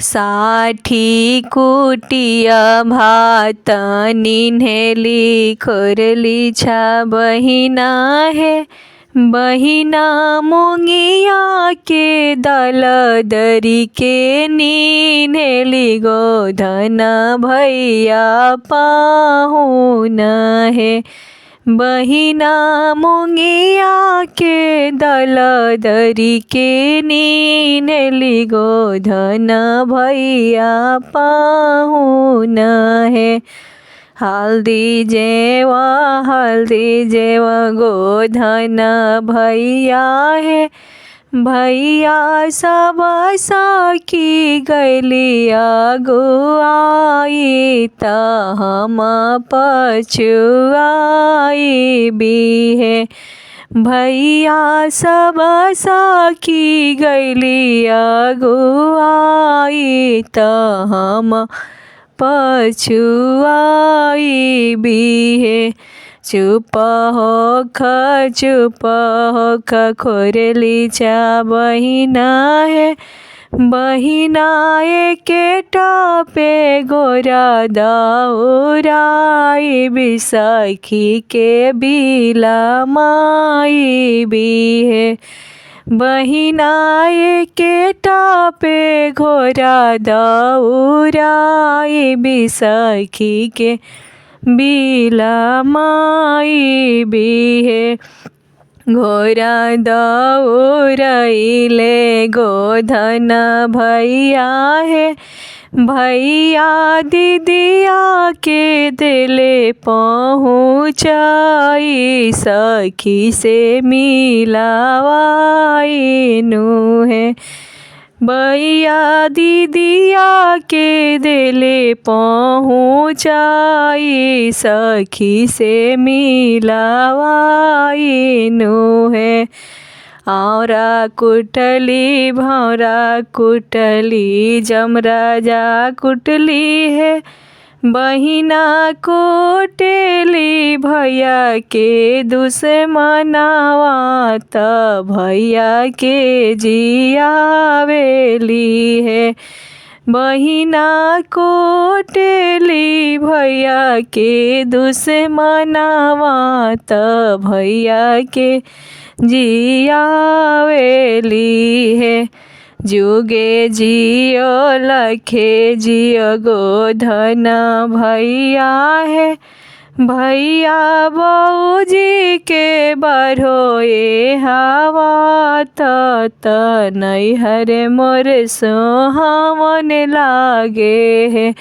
साठी कुटिया भात निन्हेली खोरली छा बहिना है। बहिना मुंगिया के दल दरी के निन्हेली गोधन भैया पाहुना है। बहिना मुंगिया के दल दरी के निन्हेली गोधन भैया पाहुना है। हल्दी जेवा गोधन भैया है। भैया सब सखी गैलिया गुआई त हम पछुआई भी है। भैया सब सखी गैलिया गुआई त हम पछुआई भी है। चुप होख खोरली छा बहिना है। बहिना एके टपे गोरा दौराई बिसखी के बिला माई भी है। बहिना एके टपे घोरा दौराई बिसखी के बिला माई भी है। घोरा दौरैले गोधन भैया है। भैया दीदिया के दिले पहुँचाई सखी से मिलावाई नु है। भैया दीदिया के दिले पहुँचाई सखी से मिलावाई नु है। औरा कुटली भौरा कुटली जमराजा कुटली है। बहिना कुटली भैया के दुश्मनवा त भैया के जियावेली है। बहिना कुटली भैया के दुश्मनवा त भैया के जियावेली है। जुगे जियो लखे जियो गोधन भैया है। भैया बऊजी के बरहोए हवा त नैहर मोर सोहावन लागे है।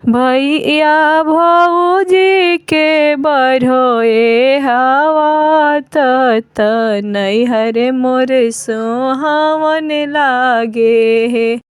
भैया भौजी के बरहोए हवा त नैहर मोर सोहावन लागे है।